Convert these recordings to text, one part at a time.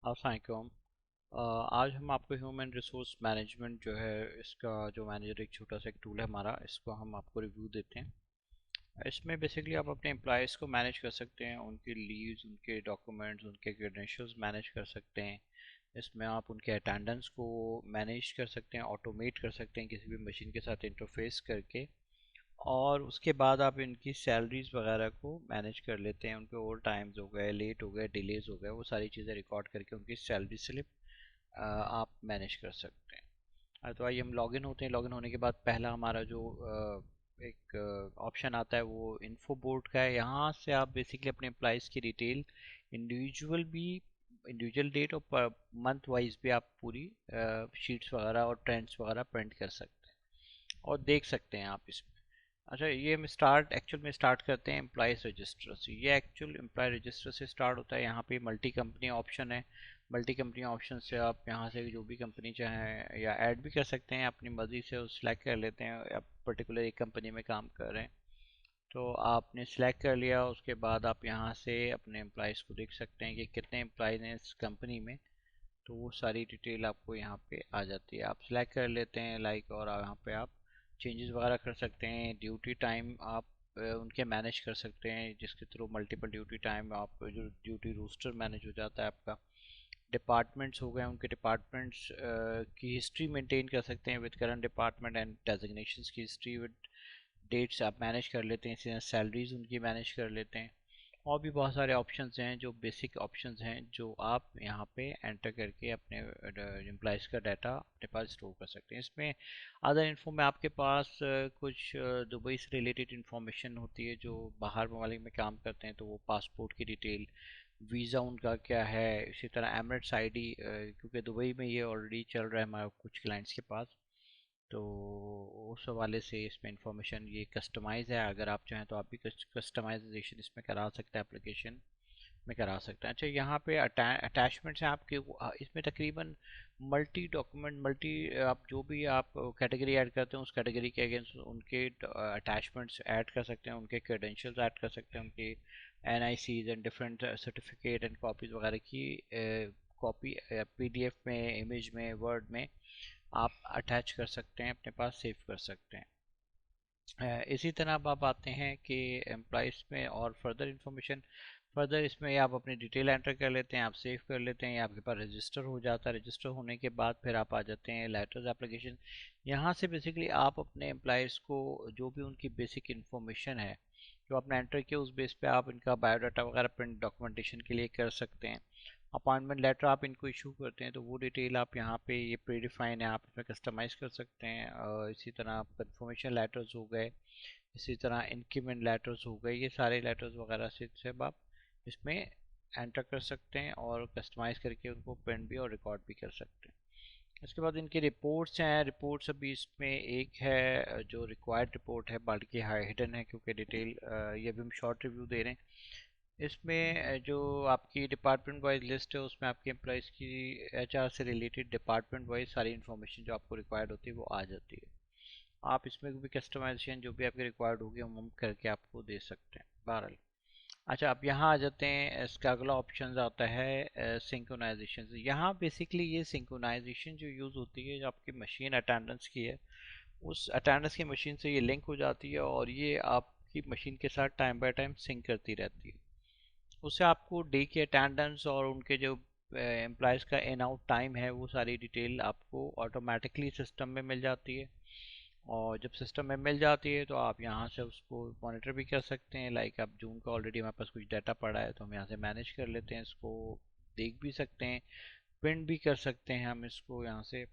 अस्सलाम वालेकुम। आज हम आपको ह्यूमन रिसोर्स मैनेजमेंट जो है इसका जो मैनेजर एक छोटा सा एक टूल है हमारा, इसको हम आपको रिव्यू देते हैं। इसमें बेसिकली आप अपने एम्प्लॉयज़ को मैनेज कर सकते हैं, उनकी लीव्स, उनके डॉक्यूमेंट्स, उनके क्रेडेंशियल्स मैनेज कर सकते हैं। इसमें आप उनके अटेंडेंस को मैनेज कर सकते हैं, ऑटोमेट कर सकते हैं किसी भी मशीन के साथ इंटरफेस करके। और उसके बाद आप इनकी सैलरीज वगैरह को मैनेज कर लेते हैं, उनके ओवर टाइम्स हो गए, लेट हो गए, डिलेज हो गए, वो सारी चीज़ें रिकॉर्ड करके उनकी सैलरी स्लिप आप मैनेज कर सकते हैं। तो आइए हम लॉगिन होते हैं। लॉगिन होने के बाद पहला हमारा जो एक ऑप्शन आता है वो इन्फो बोर्ड का है। यहाँ से आप बेसिकली अपने एम्प्लॉयज़ की डिटेल इंडिविजुअल डेट और मंथ वाइज भी आप पूरी शीट्स वगैरह और ट्रेंड्स वगैरह प्रिंट कर सकते हैं और देख सकते हैं आप इसमें। अच्छा, ये हम एक्चुअल में स्टार्ट करते हैं एम्प्लॉयज़ रजिस्टर से। ये एक्चुअल एम्प्लॉय रजिस्टर से स्टार्ट होता है। यहाँ पे मल्टी कंपनी ऑप्शन है। मल्टी कंपनी ऑप्शन से आप यहाँ से जो भी कंपनी चाहें या ऐड भी कर सकते हैं, अपनी मर्जी से उस सिलेक्ट कर लेते हैं। आप पर्टिकुलर एक कंपनी में काम कर रहे हैं तो आपने सिलेक्ट कर लिया, उसके बाद आप यहाँ से अपने एम्प्लॉयज़ को देख सकते हैं कि कितने एम्प्लॉयज़ हैं इस कंपनी में। तो वो सारी डिटेल आपको यहाँ पे आ जाती है, आप सिलेक्ट कर लेते हैं लाइक, और यहाँ पे आप चेंजेस वगैरह कर सकते हैं। ड्यूटी टाइम आप उनके मैनेज कर सकते हैं, जिसके थ्रू मल्टीपल ड्यूटी टाइम आप जो ड्यूटी रोस्टर मैनेज हो जाता है आपका। डिपार्टमेंट्स हो गए, उनके डिपार्टमेंट्स की हिस्ट्री मेंटेन कर सकते हैं with current department and designations की हिस्ट्री विद डेट्स आप मैनेज कर लेते हैं। इसी तरह सैलरीज उनकी मैनेज कर लेते हैं। और भी बहुत सारे ऑप्शंस हैं, जो बेसिक ऑप्शंस हैं जो आप यहाँ पे एंटर करके अपने एम्प्लॉयज़ का डाटा अपने पास स्टोर कर सकते हैं। इसमें अदर इन्फो में आपके पास कुछ दुबई से रिलेटेड इन्फॉर्मेशन होती है। जो बाहर ममालिक में काम करते हैं तो वो पासपोर्ट की डिटेल, वीज़ा उनका क्या है, इसी तरह एमरेट्स आईडी, क्योंकि दुबई में ये ऑलरेडी चल रहा है हमारे कुछ क्लाइंट्स के पास। तो उस हवाले से इसमें इंफॉर्मेशन ये कस्टमाइज़ है। अगर आप चाहें तो आप भी कस्टमाइजेशन इसमें करा सकते हैं, एप्लीकेशन में करा सकते हैं। अच्छा, यहाँ पे अटैचमेंट्स हैं आपके, इसमें तकरीबन मल्टी डॉक्यूमेंट, मल्टी आप जो भी आप कैटेगरी ऐड करते हैं उस कैटेगरी के अगेंस्ट उनके अटैचमेंट्स ऐड कर सकते हैं, उनके क्रेडेंशियल्स ऐड कर सकते हैं, उनके NICs and different certificate and copies वगैरह की कॉपी PDF में, इमेज में, वर्ड में आप अटैच कर सकते हैं, अपने पास सेव कर सकते हैं। इसी तरह अब आप आते हैं कि एम्प्लॉयज़ में और फर्दर इंफॉर्मेशन, फर्दर इसमें आप अपनी डिटेल एंटर कर लेते हैं, आप सेव कर लेते हैं, आपके पास रजिस्टर हो जाता है। रजिस्टर होने के बाद फिर आप आ जाते हैं लेटर्स एप्लीकेशन। यहाँ से बेसिकली आप अपने एम्प्लॉयज़ को जो भी उनकी बेसिक इंफॉर्मेशन है जो आपने एंटर किया, उस बेस पे आप इनका बायोडाटा वगैरह प्रिंट डॉक्यूमेंटेशन के लिए कर सकते हैं। अपॉइंटमेंट लेटर आप इनको इशू करते हैं तो वो डिटेल आप यहाँ पे, ये प्री डिफाइन है, आप इसमें कस्टमाइज़ कर सकते हैं। और इसी तरह आप कन्फर्मेशन लेटर्स हो गए, इसी तरह इंक्रीमेंट लेटर्स हो गए, ये सारे लेटर्स वगैरह से सब आप इसमें एंटर कर सकते हैं और कस्टमाइज़ करके उनको प्रिंट भी और रिकॉर्ड भी कर सकते हैं। इसके बाद इनकी रिपोर्ट्स हैं। रिपोर्ट्स अभी इसमें एक है जो रिक्वायर्ड रिपोर्ट है, बाकी हिडन है क्योंकि डिटेल ये भी हम शॉर्ट रिव्यू दे रहे हैं। इसमें जो आपकी डिपार्टमेंट वाइज लिस्ट है उसमें आपके एम्प्लॉयज़ की HR से रिलेटेड डिपार्टमेंट वाइज सारी इन्फॉर्मेशन जो आपको रिक्वायर्ड होती है वो आ जाती है। आप इसमें भी कस्टमाइजेशन जो भी आपके रिक्वायर्ड होगी हम करके आपको दे सकते हैं, बहरहाल। अच्छा, अब यहाँ आ जाते हैं। इसका अगला ऑप्शन आता है सिंक्रोनाइजेशन। यहाँ बेसिकली ये सिंक्रोनाइजेशन जो यूज़ होती है, जो आपकी मशीन अटेंडेंस की है, उस अटेंडेंस की मशीन से ये लिंक हो जाती है और ये आपकी मशीन के साथ टाइम बाय टाइम सिंक करती रहती है। उससे आपको डे के अटेंडेंस और उनके जो एम्प्लॉयज़ का इन आउट टाइम है वो सारी डिटेल आपको ऑटोमेटिकली सिस्टम में मिल जाती है। और जब सिस्टम में मिल जाती है तो आप यहाँ से उसको मॉनिटर भी कर सकते हैं। लाइक अब जून का ऑलरेडी हमारे पास कुछ डाटा पड़ा है तो हम यहाँ से मैनेज कर लेते हैं, इसको देख भी सकते हैं, प्रिंट भी कर सकते हैं हम इसको यहाँ से।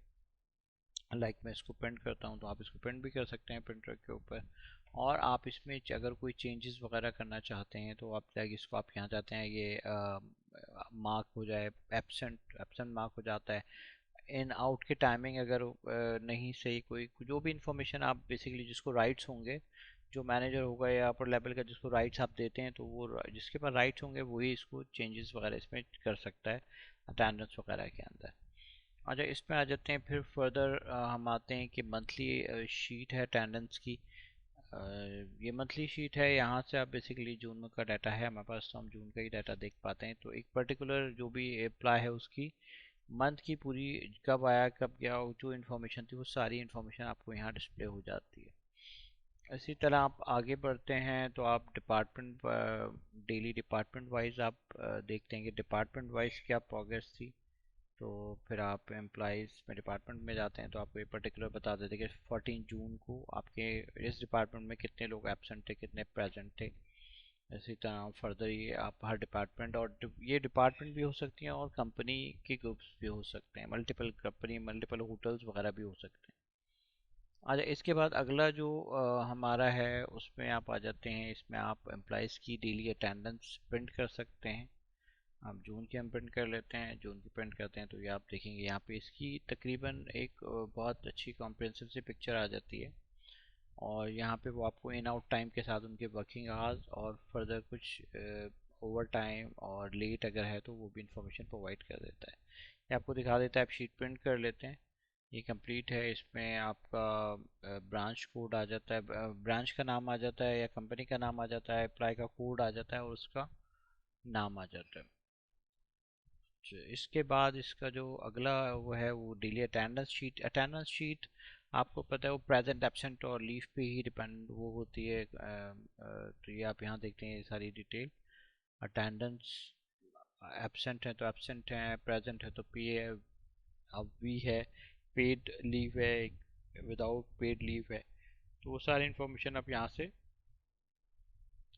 लाइक मैं इसको प्रिंट करता हूँ तो आप इसको प्रिंट भी कर सकते हैं प्रिंटर के ऊपर। और आप इसमें अगर कोई चेंजेस वगैरह करना चाहते हैं तो आप लाइक इसको आप यहाँ जाते हैं, ये मार्क हो जाए, एब्सेंट एब्सेंट मार्क हो जाता है। इन आउट के टाइमिंग अगर नहीं सही, कोई जो भी इंफॉर्मेशन आप बेसिकली जिसको राइट्स होंगे, जो मैनेजर होगा या अपर लेवल का जिसको राइट्स आप देते हैं, तो वो जिसके पास राइट्स होंगे वही इसको चेंजेस वगैरह इसमें कर सकता है अटेंडेंस वगैरह के अंदर। अच्छा, इसमें आ जाते हैं फिर फर्दर हम आते हैं कि मंथली शीट है अटेंडेंस की। ये मंथली शीट है। यहाँ से आप बेसिकली जून का डाटा है हमारे पास, तो हम जून का ही डाटा देख पाते हैं। तो एक पर्टिकुलर जो भी एम्प्लॉय है उसकी मंथ की पूरी कब आया कब गया, जो इन्फॉर्मेशन थी वो सारी इन्फॉर्मेशन आपको यहाँ डिस्प्ले हो जाती है। इसी तरह आप आगे बढ़ते हैं तो आप डिपार्टमेंट डेली डिपार्टमेंट वाइज आप देखते हैं कि डिपार्टमेंट वाइज क्या प्रोग्रेस थी। तो फिर आप एम्प्लॉयज़ में डिपार्टमेंट में जाते हैं तो आपको ये पर्टिकुलर बता देते हैं कि 14 जून को आपके इस डिपार्टमेंट में कितने लोग एब्सेंट थे, कितने प्रेजेंट थे। इसी तरह फर्दर ये आप हर डिपार्टमेंट, और ये डिपार्टमेंट भी हो सकती हैं और कंपनी के ग्रुप्स भी हो सकते हैं, मल्टीपल कंपनी मल्टीपल होटल्स वगैरह भी हो सकते हैं। अच्छा, इसके बाद अगला जो हमारा है उसमें आप आ जाते हैं। इसमें आप एम्प्लॉयज़ की डेली अटेंडेंस प्रिंट कर सकते हैं। आप जून की हम प्रिंट कर लेते हैं, जून की प्रिंट करते हैं तो ये आप देखेंगे यहाँ पे इसकी तकरीबन एक बहुत अच्छी कॉम्प्रिहेंसिव सी पिक्चर आ जाती है। और यहाँ पे वो आपको इन आउट टाइम के साथ उनके वर्किंग आवर्स और फर्दर कुछ ओवर टाइम और लेट अगर है तो वो भी इंफॉर्मेशन प्रोवाइड कर देता है। ये आपको दिखा देता है। आप शीट प्रिंट कर लेते हैं, ये कंप्लीट है। इसमें आपका ब्रांच कोड आ जाता है, ब्रांच का नाम आ जाता है या कंपनी का नाम आ जाता है, अप्लाई का कोड आ जाता है और उसका नाम आ जाता है। इसके बाद इसका जो अगला वो है वो daily attendance sheet. Attendance sheet आपको पता है वो प्रेजेंट एब्सेंट और लीव पे ही डिपेंड वो होती है। तो ये आप यहाँ देखते हैं ये सारी डिटेल। अटेंडेंस एब्सेंट है तो एब्सेंट है, प्रेजेंट है तो पी है, अब वी है, पेड लीव है, विदाउट पेड लीव है। तो वो सारी इन्फॉर्मेशन आप यहाँ से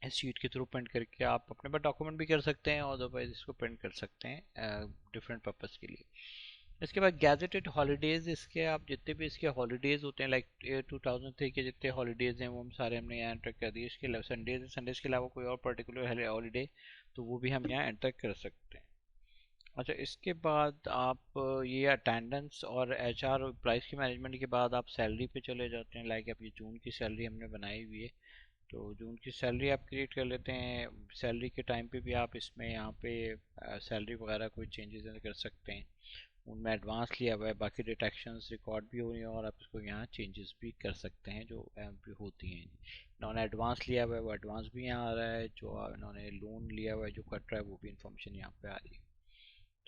इस शीट के थ्रू प्रिंट करके आप अपने पास डॉक्यूमेंट भी कर सकते हैं और अदरवाइज इसको प्रिंट कर सकते हैं डिफरेंट पर्पज़ के लिए। इसके बाद गैजेटेड हॉलीडेज़, इसके आप जितने भी इसके हॉलीडेज़ होते हैं लाइक 2003 के जितने हॉलीडेज़ हैं वो हम सारे हमने यहाँ एंटर कर दिए। इसके अलावा संडेज़ के अलावा कोई और पर्टिकुलर हॉलीडे तो वो भी हम यहाँ एंटर कर सकते हैं। अच्छा, इसके बाद आप ये अटेंडेंस और एचआर प्राइस की मैनेजमेंट के बाद आप सैलरी पे चले जाते हैं। लाइक अब ये जून की सैलरी हमने बनाई हुई है तो जून की सैलरी आप क्रिएट कर लेते हैं। सैलरी के टाइम पे भी आप इसमें यहाँ पे सैलरी वगैरह कोई चेंजेस कर सकते हैं। उनमें एडवांस लिया हुआ है, बाकी डिटेक्शंस रिकॉर्ड भी हो रही हैं और आप इसको यहाँ चेंजेस भी कर सकते हैं जो भी होती हैं। इन्होंने एडवांस लिया हुआ है वो एडवांस भी यहाँ आ रहा है, जो इन्होंने लोन लिया हुआ है जो कट रहा है वो भी इंफॉर्मेशन यहाँ पे आ रही है।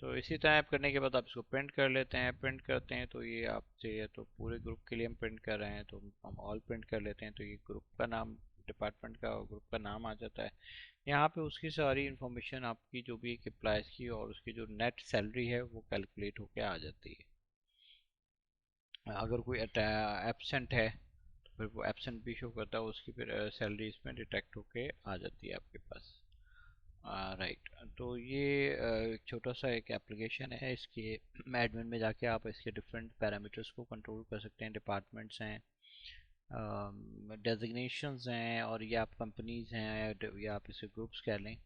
तो इसी तरह आप करने के बाद आप इसको प्रिंट कर लेते हैं। प्रिंट करते हैं तो ये आप चाहिए तो पूरे ग्रुप के लिए हम प्रिंट कर रहे हैं तो हम ऑल प्रिंट कर लेते हैं। तो ये ग्रुप का नाम, डिपार्टमेंट का ग्रुप का नाम आ जाता है। यहाँ पे उसकी सारी इन्फॉर्मेशन आपकी जो भी एक एम्प्लॉयज़ की और उसकी जो नेट सैलरी है वो कैलकुलेट होके आ जाती है। अगर कोई एबसेंट है तो फिर वो एबसेंट भी शो करता है, उसकी फिर सैलरी इसमें डिटेक्ट होके आ जाती है आपके पास। राइट, तो ये एक छोटा सा एक एप्लीकेशन है। इसके एडमिन में जाके आप इसके डिफरेंट पैरामीटर्स को कंट्रोल कर सकते हैं। डिपार्टमेंट्स हैं, डेजिग्नेशंस हैं, और ये आप कंपनीज हैं या आप इसे ग्रुप्स कह लें,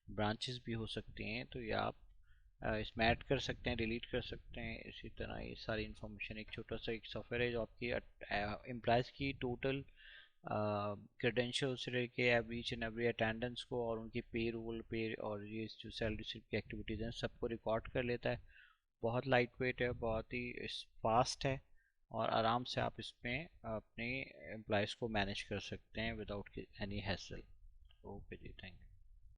ब्रांचेस भी हो सकती हैं। तो ये आप इसमें ऐड कर सकते हैं, डिलीट कर सकते हैं। इसी तरह ये सारी इन्फॉर्मेशन एक छोटा सा एक सॉफ्टवेयर है जो आपकी एम्प्लॉयज़ की टोटल क्रेडेंशियल्स लेके ईच एंड एवरी अटेंडेंस को और उनकी पे रोल पे और ये जो सैलरी स्लिप की एक्टिविटीज़ हैं सबको रिकॉर्ड कर लेता है। बहुत लाइट वेट है, बहुत ही फास्ट है और आराम से आप इसमें अपने एम्प्लॉयज़ को मैनेज कर सकते हैं विदाउट एनी हैसल। ओके जी, थैंक यू।